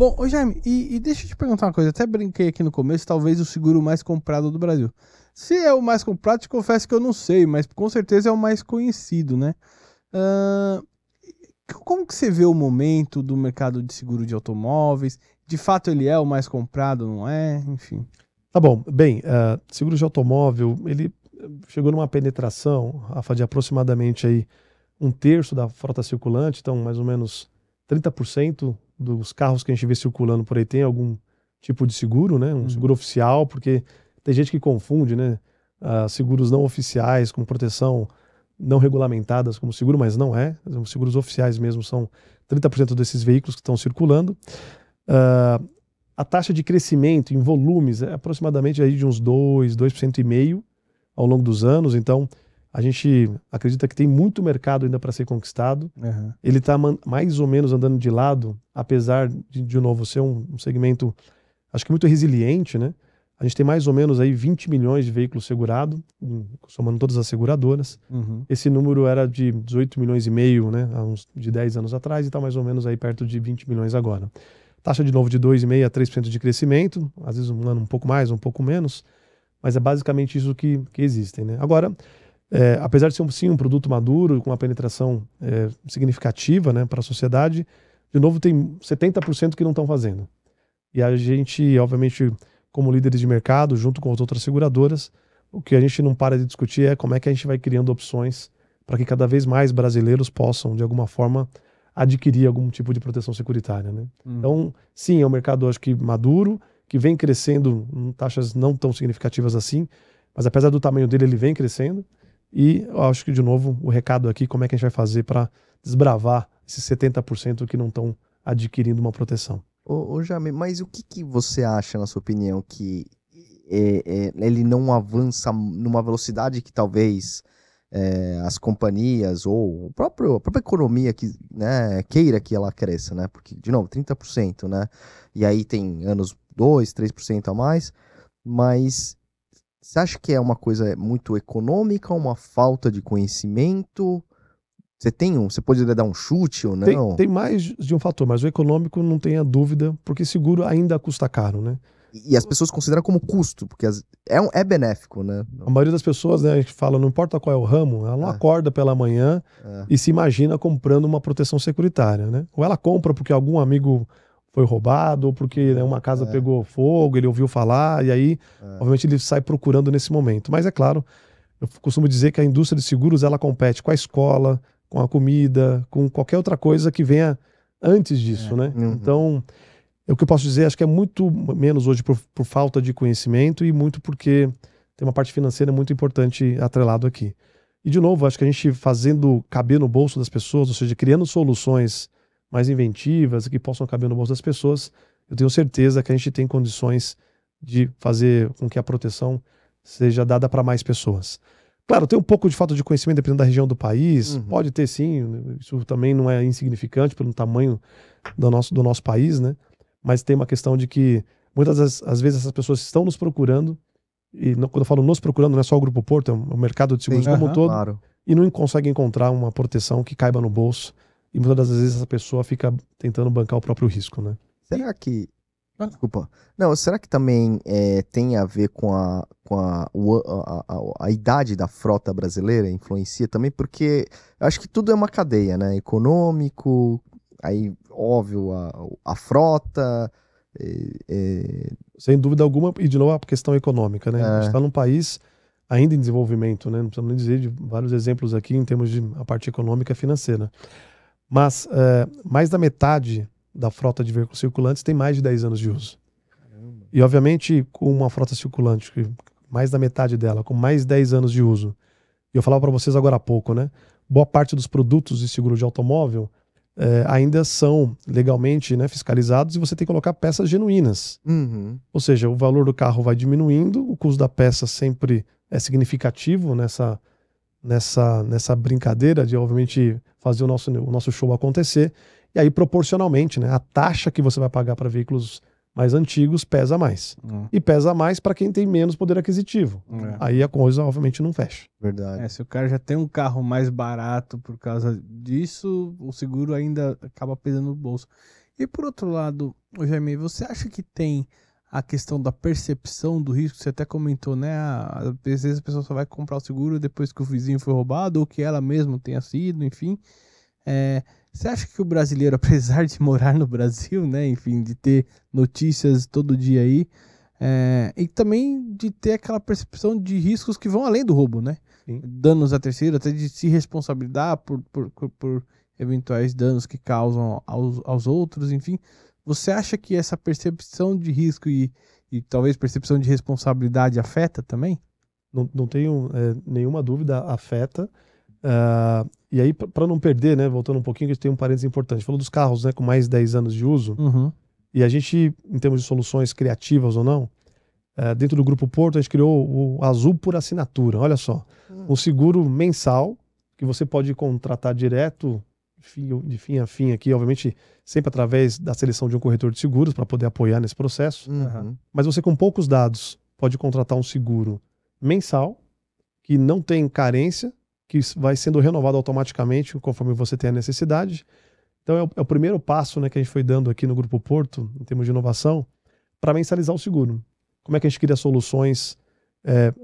Bom, ô Jaime, e deixa eu te perguntar uma coisa. Até brinquei aqui no começo, talvez o seguro mais comprado do Brasil. Se é o mais comprado, te confesso que eu não sei, mas com certeza é o mais conhecido, né? Ahn, Como que você vê o momento do mercado de seguro de automóveis? De fato ele é o mais comprado, não é? Enfim. Tá bom, bem, seguro de automóvel, ele chegou numa penetração, Rafa, de aproximadamente aí um terço da frota circulante, então mais ou menos 30% dos carros que a gente vê circulando por aí tem algum tipo de seguro, né? Um seguro oficial, porque tem gente que confunde, né? Seguros não oficiais com proteção não regulamentadas como seguro, mas não é. Os seguros oficiais mesmo são 30% desses veículos que estão circulando. Ah, a taxa de crescimento em volumes é aproximadamente aí de uns 2,5% ao longo dos anos, então a gente acredita que tem muito mercado ainda para ser conquistado. Aham. Ele está mais ou menos andando de lado, apesar de novo, ser um segmento, acho que muito resiliente, né? A gente tem mais ou menos aí 20 milhões de veículos segurados, somando todas as seguradoras. Uhum. Esse número era de 18 milhões e meio, né? De 10 anos atrás, e está mais ou menos aí perto de 20 milhões agora. Taxa de novo de 2,5% a 3% de crescimento, às vezes um ano um pouco mais, um pouco menos, mas é basicamente isso que existem, né? Agora, apesar de ser sim um produto maduro, com uma penetração significativa, né, para a sociedade, de novo tem 70% que não estão fazendo. E a gente, obviamente, como líderes de mercado, junto com as outras seguradoras, o que a gente não para de discutir é como é que a gente vai criando opções para que cada vez mais brasileiros possam, de alguma forma, adquirir algum tipo de proteção securitária, né? Então, sim, é um mercado, acho que maduro, que vem crescendo em taxas não tão significativas assim, mas apesar do tamanho dele, ele vem crescendo. E eu acho que, de novo, o recado aqui, como é que a gente vai fazer para desbravar esses 70% que não estão adquirindo uma proteção. Ô Jame, mas o que que você acha, na sua opinião, que ele não avança numa velocidade que talvez as companhias ou a própria economia que, né, queira que ela cresça, né? Porque, de novo, 30%, né? E aí tem anos 2, 3% a mais, mas você acha que é uma coisa muito econômica, uma falta de conhecimento? Você pode dar um chute ou não? Tem mais de um fator, mas o econômico não tenha dúvida, porque seguro ainda custa caro, né? E as pessoas consideram como custo, porque é benéfico, né? A maioria das pessoas, né, a gente fala, não importa qual é o ramo, ela não acorda pela manhã e se imagina comprando uma proteção securitária, né? Ou ela compra porque algum amigo foi roubado, ou porque, né, uma casa pegou fogo, ele ouviu falar, e aí, obviamente, ele sai procurando nesse momento. Mas é claro, eu costumo dizer que a indústria de seguros, ela compete com a escola, com a comida, com qualquer outra coisa que venha antes disso, né? Uhum. Então, o que eu posso dizer, acho que é muito menos hoje por falta de conhecimento e muito porque tem uma parte financeira muito importante atrelado aqui. E, de novo, acho que a gente fazendo caber no bolso das pessoas, ou seja, criando soluções mais inventivas que possam caber no bolso das pessoas, eu tenho certeza que a gente tem condições de fazer com que a proteção seja dada para mais pessoas. Claro, tem um pouco de falta de conhecimento dependendo da região do país, pode ter sim, isso também não é insignificante pelo tamanho do nosso país, né? Mas tem uma questão de que muitas às vezes essas pessoas estão nos procurando, e quando eu falo nos procurando, não é só o Grupo Porto, é o mercado de seguros como um todo, Claro. e não consegue encontrar uma proteção que caiba no bolso, e muitas das vezes essa pessoa fica tentando bancar o próprio risco, né? Será que. Desculpa. Não, será que também tem a ver com a idade da frota brasileira? Influencia também? Porque eu acho que tudo é uma cadeia, né? Econômico, aí, óbvio, a frota. Sem dúvida alguma, e de novo a questão econômica, né? A gente está num país ainda em desenvolvimento, né? Não precisamos nem dizer de vários exemplos aqui em termos de a parte econômica e financeira. Mas mais da metade da frota de veículos circulantes tem mais de 10 anos de uso. E, obviamente, com uma frota circulante, mais da metade dela, com mais de 10 anos de uso, e eu falava para vocês agora há pouco, né? Boa parte dos produtos de seguro de automóvel ainda são legalmente, né, fiscalizados e você tem que colocar peças genuínas. Ou seja, o valor do carro vai diminuindo, o custo da peça sempre é significativo nessa brincadeira de, obviamente, fazer o nosso show acontecer. E aí, proporcionalmente, né, a taxa que você vai pagar para veículos mais antigos pesa mais. E pesa mais para quem tem menos poder aquisitivo. Aí a coisa, obviamente, não fecha. Verdade. Se o cara já tem um carro mais barato por causa disso, o seguro ainda acaba pesando no bolso. E por outro lado, Jaime, você acha que tem a questão da percepção do risco? Você até comentou, né? Às vezes a pessoa só vai comprar o seguro depois que o vizinho foi roubado ou que ela mesma tenha sido, enfim. Você acha que o brasileiro, apesar de morar no Brasil, né? Enfim, de ter notícias todo dia aí, e também de ter aquela percepção de riscos que vão além do roubo, né? Sim. Danos a terceiro, até de se responsabilizar por eventuais danos que causam aos outros, enfim. Você acha que essa percepção de risco e talvez percepção de responsabilidade afeta também? Não tenho nenhuma dúvida, afeta. E aí, para não perder, né, voltando um pouquinho, que a gente tem um parênteses importante. A gente falou dos carros, né, com mais de 10 anos de uso. Uhum. E a gente, em termos de soluções criativas ou não, dentro do Grupo Porto, a gente criou o Azul por Assinatura. Olha só, um seguro mensal que você pode contratar direto, de fim a fim aqui, obviamente, sempre através da seleção de um corretor de seguros para poder apoiar nesse processo. Uhum. Mas você, com poucos dados, pode contratar um seguro mensal que não tem carência, que vai sendo renovado automaticamente conforme você tem a necessidade. Então é o primeiro passo, né, que a gente foi dando aqui no Grupo Porto, em termos de inovação, para mensalizar o seguro. Como é que a gente cria soluções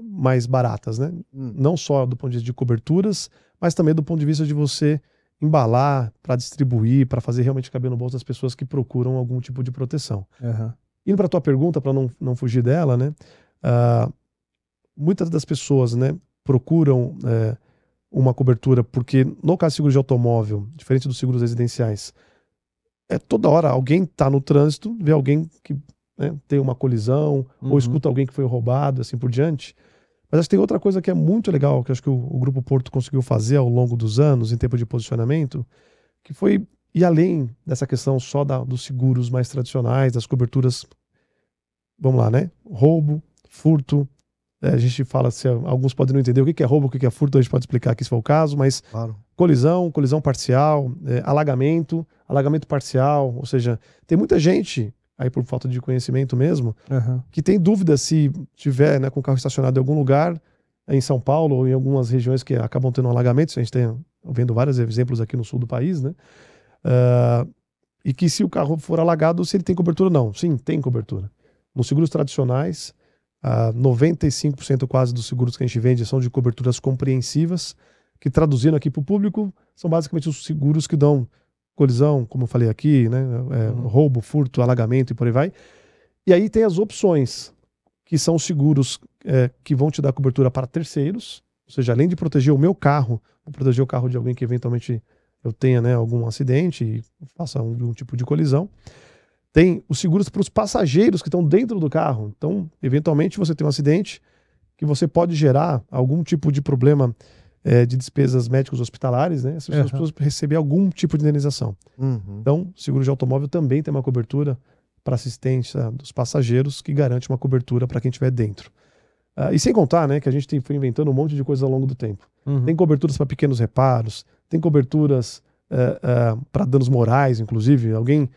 mais baratas, né? Não só do ponto de vista de coberturas, mas também do ponto de vista de você embalar, para distribuir, para fazer realmente caber no bolso das pessoas que procuram algum tipo de proteção. Uhum. Indo para a tua pergunta, para não fugir dela, né? Muitas das pessoas, né, procuram uma cobertura porque, no caso de seguro de automóvel, diferente dos seguros residenciais, toda hora alguém está no trânsito, vê alguém que tem uma colisão, ou escuta alguém que foi roubado, assim por diante. Mas acho que tem outra coisa que é muito legal, que acho que o Grupo Porto conseguiu fazer ao longo dos anos, em tempo de posicionamento, que foi ir além dessa questão só dos seguros mais tradicionais, das coberturas, vamos lá, né? Roubo, furto. A gente fala, se alguns podem não entender o que é roubo, o que é furto, a gente pode explicar aqui se for o caso, mas Claro. colisão parcial, alagamento parcial, ou seja, tem muita gente, aí por falta de conhecimento mesmo, que tem dúvida se tiver, né, com o carro estacionado em algum lugar, em São Paulo ou em algumas regiões que acabam tendo alagamentos, a gente tem vendo vários exemplos aqui no sul do país, né? E que se o carro for alagado, se ele tem cobertura ou não. Sim, tem cobertura. Nos seguros tradicionais, 95% quase dos seguros que a gente vende são de coberturas compreensivas, que traduzindo aqui para o público, são basicamente os seguros que dão colisão, como eu falei aqui, né? Roubo, furto, alagamento e por aí vai. E aí tem as opções, que são os seguros que vão te dar cobertura para terceiros, ou seja, além de proteger o meu carro, vou proteger o carro de alguém que eventualmente eu tenha, né, algum acidente e faça um tipo de colisão. Tem os seguros para os passageiros que estão dentro do carro. Então, eventualmente, você tem um acidente que você pode gerar algum tipo de problema de despesas médicos hospitalares, né? As pessoas precisam receber algum tipo de indenização. Então, seguro de automóvel também tem uma cobertura para assistência dos passageiros que garante uma cobertura para quem estiver dentro. E sem contar, né, que a gente foi inventando um monte de coisas ao longo do tempo. Tem coberturas para pequenos reparos, tem coberturas para danos morais, inclusive. Alguém...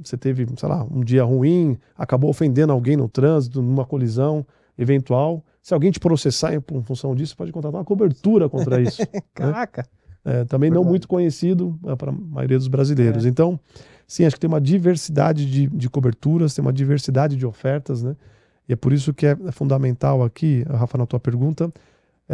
você teve, sei lá, um dia ruim, acabou ofendendo alguém no trânsito, numa colisão eventual. Se alguém te processar em função disso, pode contratar uma cobertura contra isso. Caraca! Né? Também não muito conhecido para a maioria dos brasileiros. Então, sim, acho que tem uma diversidade de coberturas, tem uma diversidade de ofertas, né? E é por isso que é fundamental aqui, Rafa, na tua pergunta,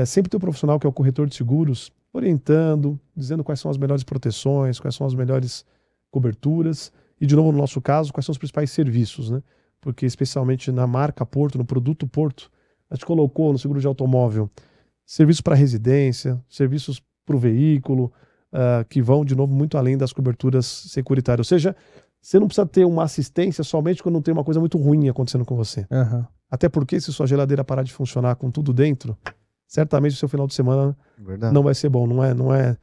sempre ter um profissional que é o corretor de seguros, orientando, dizendo quais são as melhores proteções, quais são as melhores coberturas. E, de novo, no nosso caso, quais são os principais serviços, né? Porque, especialmente na marca Porto, no produto Porto, a gente colocou no seguro de automóvel serviços para residência, serviços para o veículo, que vão, de novo, muito além das coberturas securitárias. Ou seja, você não precisa ter uma assistência somente quando tem uma coisa muito ruim acontecendo com você. Até porque, se sua geladeira parar de funcionar com tudo dentro, certamente o seu final de semana não vai ser bom. Não é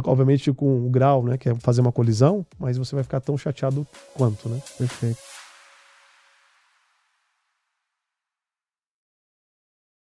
obviamente com o grau, né, que é fazer uma colisão, mas você vai ficar tão chateado quanto, né? Perfeito.